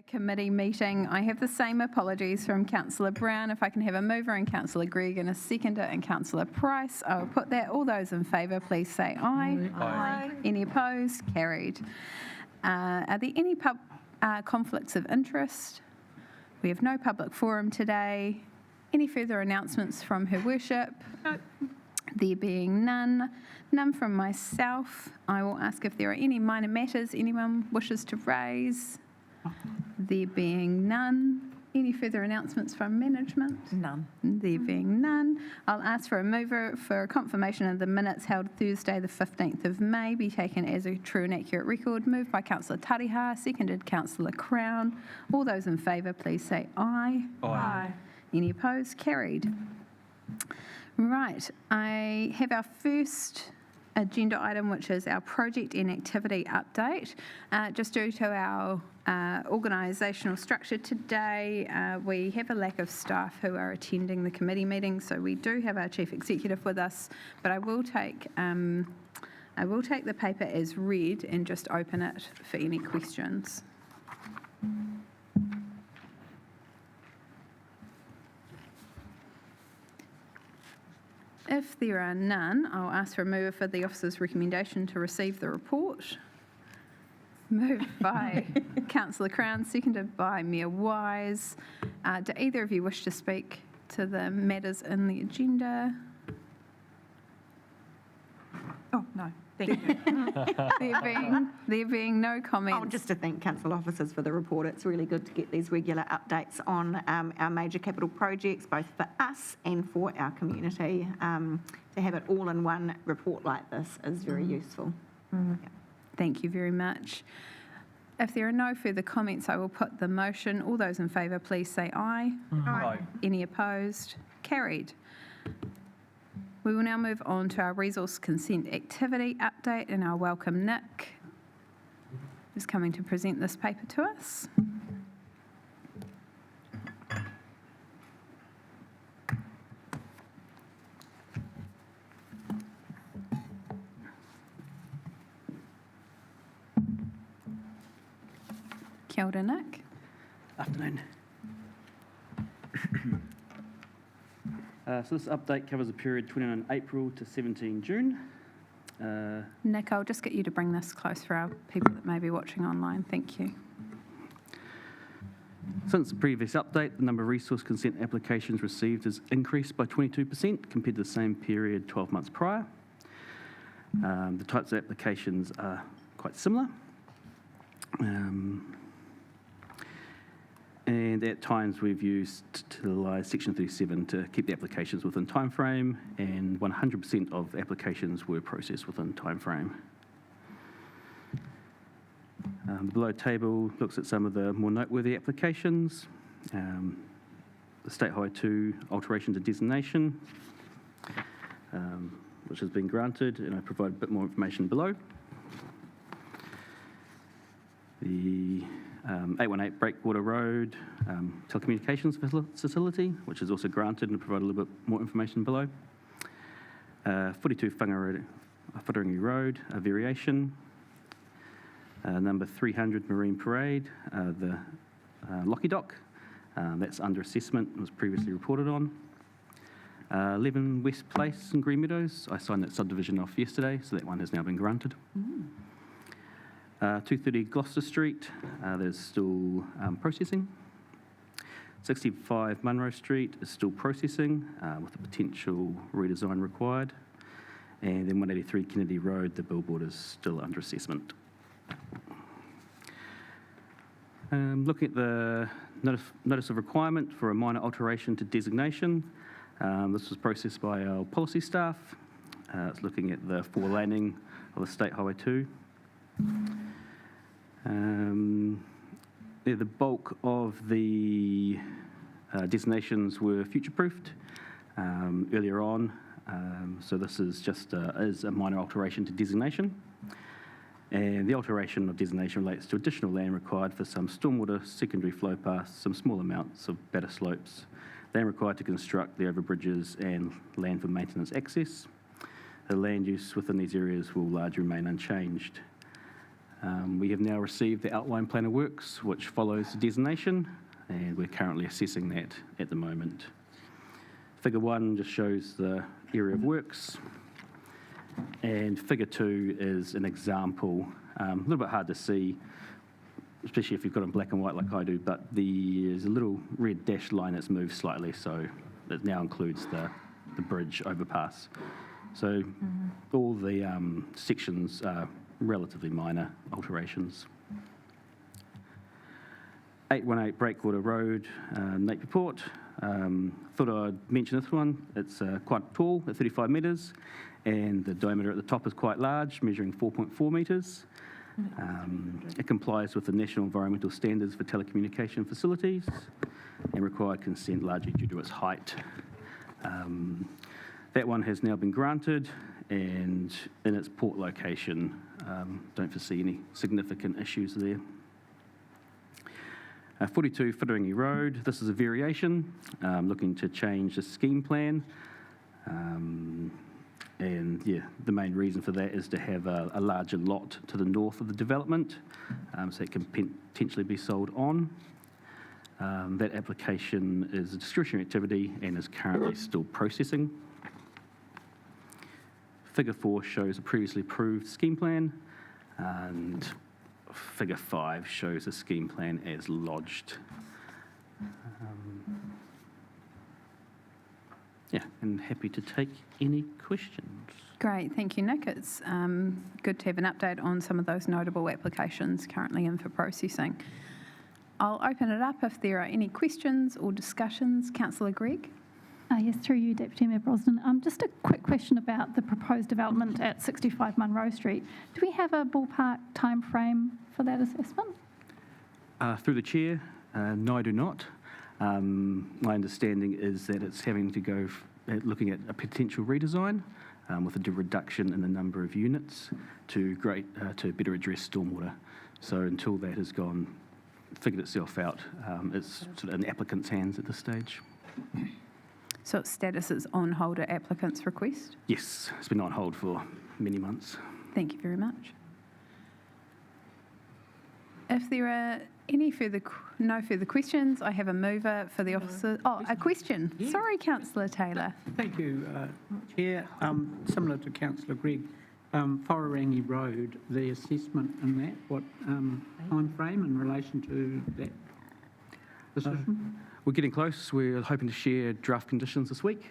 committee meeting. I have the same apologies from Councillor Brown. If I can have a mover and Councillor Gregg and a seconder and Councillor Price, I will put that. All those in favour, please say aye. Aye. Any opposed? Carried. Are there any conflicts of interest? We have no public forum today. Any further announcements from Her Worship? No. There being none from myself, I will ask if there are any minor matters anyone wishes to raise. There being none. Any further announcements from management? None. There being none, I'll ask for a mover for confirmation of the minutes held Thursday the 15th of May be taken as a true and accurate record. Moved by Councillor Tariha, seconded Councillor Crown. All those in favour, please say aye. Aye. Any opposed? Carried. Right, I have our first agenda item, which is our project and activity update. Just due to our organisational structure today, we have a lack of staff who are attending the committee meeting, so we do have our Chief Executive with us, but I will take the paper as read and just open it for any questions. If there are none, I'll ask for a mover for the officer's recommendation to receive the report. Moved by Councillor Crown, seconded by Mayor Wise. Do either of you wish to speak to the matters in the agenda? Oh, no. Thank you. There being no comments. Oh, just to thank council officers for the report. It's really good to get these regular updates on our major capital projects, both for us and for our community. To have it all in one report like this is very useful. Yeah. Thank you very much. If there are no further comments, I will put the motion. All those in favour, please say aye. Aye. Any opposed? Carried. We will now move on to our resource consent activity update, and I'll welcome Nick, who's coming to present this paper to us. Kia ora, Nick. Afternoon. So this update covers a period 29 April to 17 June. Nick, I'll just get you to bring this close for our people that may be watching online. Thank you. Since the previous update, the number of resource consent applications received has increased by 22% compared to the same period 12 months prior. The types of applications are quite similar. And at times we've used Section 37 to keep the applications within time frame, and 100% of applications were processed within time frame. The below table looks at some of the more noteworthy applications. The State Highway 2 alteration to designation, which has been granted, and I provide a bit more information below. The 818 Breakwater Road telecommunications facility, which is also granted, and provide a little bit more information below. 42 Whatarangi Road, a variation. Number 300 Marine Parade, the Locky Dock, that's under assessment, was previously reported on. 11 West Place in Green Meadows, I signed that subdivision off yesterday, so that one has now been granted. 230 Gloucester Street, there's still processing. 65 Munro Street is still processing with a potential redesign required. And then 183 Kennedy Road, the billboard is still under assessment. Looking at the notice of requirement for a minor alteration to designation, this was processed by our policy staff. It's looking at the four-laning of the State Highway 2. The bulk of the designations were future-proofed earlier on, so this is just is a minor alteration to designation. And the alteration of designation relates to additional land required for some stormwater secondary flow paths, some small amounts of better slopes, land required to construct the overbridges, and land for maintenance access. The land use within these areas will largely remain unchanged. We have now received the outline plan of works, which follows the designation, and we're currently assessing that at the moment. Figure 1 just shows the area of works, and Figure 2 is an example, a little bit hard to see, especially if you've got it in black and white like I do, but there's a little red dashed line that's moved slightly, so it now includes the bridge overpass. So all the sections are relatively minor alterations. 818 Breakwater Road, Napier Port. Thought I'd mention this one. It's quite tall at 35 metres, and the diameter at the top is quite large, measuring 4.4 metres. It complies with the National Environmental Standards for Telecommunication Facilities and required consent largely due to its height. That one has now been granted, and in its port location, don't foresee any significant issues there. 42 Whitirangi Road, this is a variation, looking to change the scheme plan. And yeah, the main reason for that is to have a larger lot to the north of the development, so it can potentially be sold on. That application is a discretionary activity and is currently still processing. Figure 4 shows a previously approved scheme plan, and Figure 5 shows a scheme plan as lodged. Yeah, and happy to take any questions. Great, thank you, Nick. It's good to have an update on some of those notable applications currently in for processing. I'll open it up if there are any questions or discussions. Councillor Gregg? Yes, through you, Deputy Mayor Brosnan. Just a quick question about the proposed development at 65 Munro Street. Do we have a ballpark time frame for that assessment? Through the chair, no, I do not. My understanding is that it's having to go looking at a potential redesign with a reduction in the number of units to better address stormwater. So until that has figured itself out, it's sort of in the applicant's hands at this stage. So its status is on hold at applicant's request? Yes, it's been on hold for many months. Thank you very much. If there are no further questions, I have a mover for the officer. Oh, a question. Yeah. Sorry, Councillor Taylor. Thank you, Chair. Similar to Councillor Gregg, Whitirangi Road, the assessment in that, what time frame in relation to that decision? We're getting close. We're hoping to share draft conditions this week,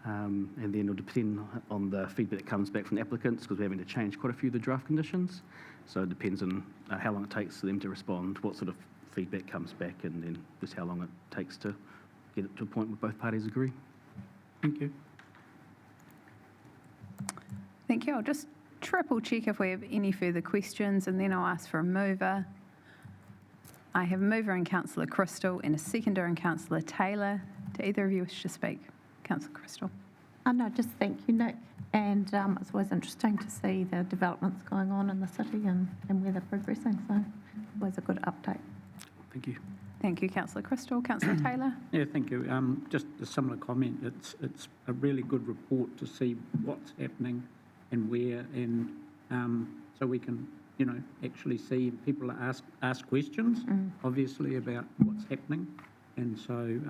and then it'll depend on the feedback that comes back from the applicants, because we're having to change quite a few of the draft conditions. So it depends on how long it takes for them to respond, what sort of feedback comes back, and then just how long it takes to get it to a point where both parties agree. Thank you. Thank you. I'll just triple check if we have any further questions, and then I'll ask for a mover. I have a mover in Councillor Crystal and a seconder in Councillor Taylor. Do either of you wish to speak? Councillor Crystal. No, just thank you, Nick. And it's always interesting to see the developments going on in the city and where they're progressing. So always a good update. Thank you. Thank you, Councillor Crystal. Councillor Taylor. Yeah, thank you. Just a similar comment. It's a really good report to see what's happening and where, and so we can, actually see people ask questions, obviously, about what's happening. And so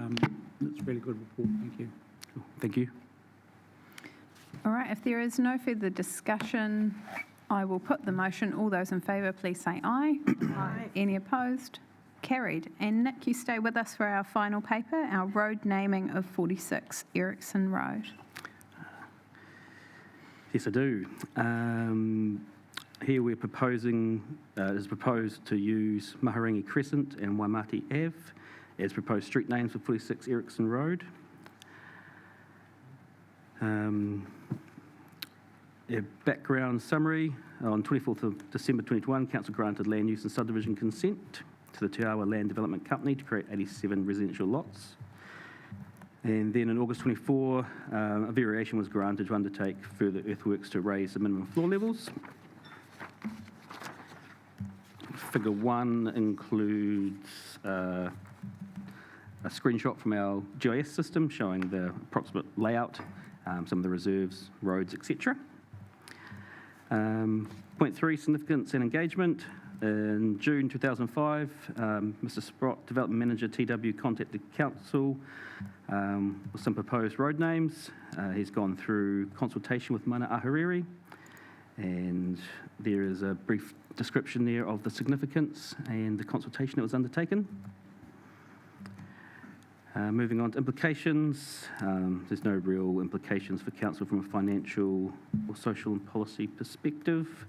it's a really good report. Thank you. Cool. Thank you. All right, if there is no further discussion, I will put the motion. All those in favour, please say aye. Aye. Any opposed? Carried. And Nick, you stay with us for our final paper, our road naming of 46 Erickson Road. Yes, I do. Here we're proposing, it is proposed to use Maharangi Crescent and Waimati Ave as proposed street names for 46 Erickson Road. A background summary. On 24th of December 2021, Council granted land use and subdivision consent to the Te Awa Land Development Company to create 87 residential lots. And then in August 24, a variation was granted to undertake further earthworks to raise the minimum floor levels. Figure 1 includes a screenshot from our GIS system showing the approximate layout, some of the reserves, roads, etc. Point 3, significance and engagement. In June 2005, Mr. Sprott, Development Manager TW, contacted Council with some proposed road names. He's gone through consultation with Mana Ahuriri, and there is a brief description there of the significance and the consultation that was undertaken. Moving on to implications, there's no real implications for Council from a financial or social and policy perspective.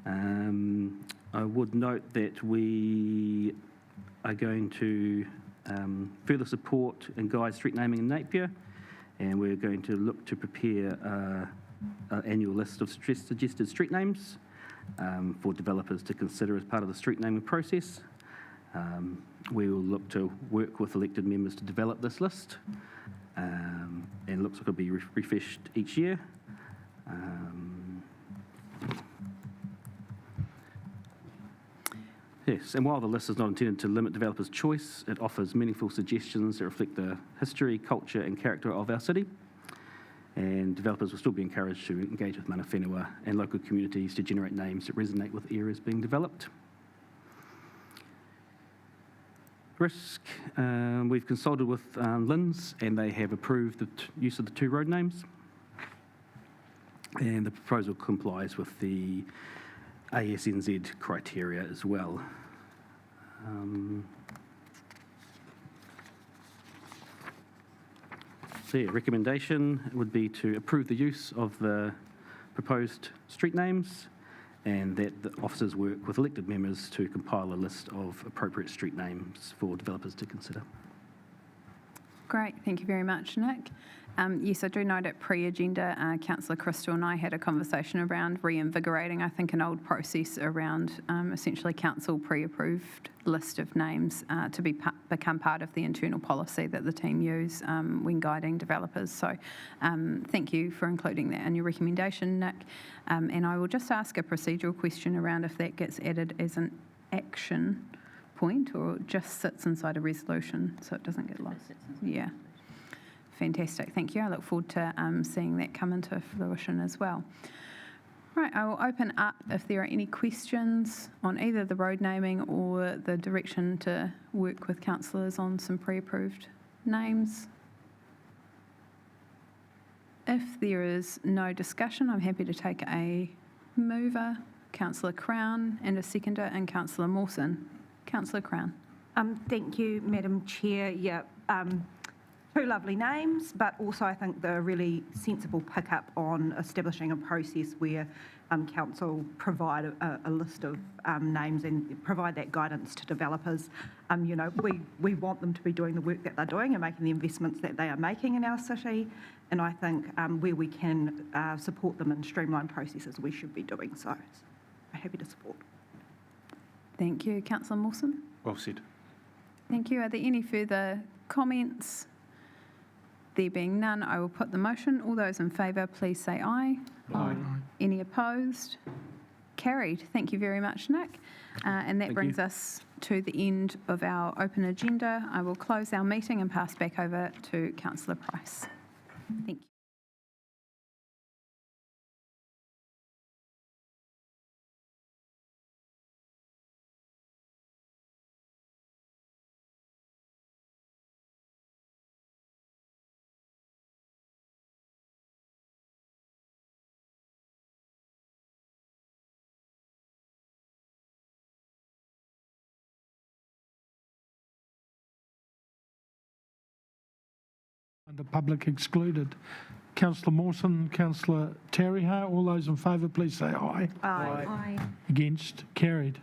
I would note that we are going to further support and guide street naming in Napier, and we're going to look to prepare an annual list of suggested street names for developers to consider as part of the street naming process. We will look to work with elected members to develop this list, and it looks like it'll be refreshed each year. Yes, and while the list is not intended to limit developers' choice, it offers meaningful suggestions that reflect the history, culture and character of our city. And developers will still be encouraged to engage with mana whenua and local communities to generate names that resonate with areas being developed. Risk, we've consulted with LINZ and they have approved the use of the 2 road names. And the proposal complies with the ASNZ criteria as well. So yeah, recommendation would be to approve the use of the proposed street names and that the officers work with elected members to compile a list of appropriate street names for developers to consider. Great, thank you very much, Nick. Yes, I do note at pre-agenda, Councillor Crystal and I had a conversation around reinvigorating, I think, an old process around essentially council pre-approved list of names to become part of the internal policy that the team use when guiding developers. So thank you for including that in your recommendation, Nick. And I will just ask a procedural question around if that gets added as an action point or just sits inside a resolution so it doesn't get lost. Yeah. Fantastic, thank you. I look forward to seeing that come into fruition as well. Right, I will open up if there are any questions on either the road naming or the direction to work with councillors on some pre-approved names. If there is no discussion, I'm happy to take a mover, Councillor Crown, and a seconder, and Councillor Mawson. Councillor Crown. Thank you, Madam Chair. Yeah, 2 lovely names, but also I think the really sensible pickup on establishing a process where council provide a list of names and provide that guidance to developers. You know, we want them to be doing the work that they're doing and making the investments that they are making in our city, and I think where we can support them in streamlined processes, we should be doing so. I'm happy to support. Thank you. Councillor Mawson? Well said. Thank you. Are there any further comments? There being none, I will put the motion. All those in favour, please say aye. Aye. Any opposed? Carried. Thank you very much, Nick. And that Thank brings you. us to the end of our open agenda. I will close our meeting and pass back over to Councillor Price. Thank you. The public excluded. Councillor Mawson, Councillor Tariha, all those in favour, please say aye. Aye. Aye. Against, carried.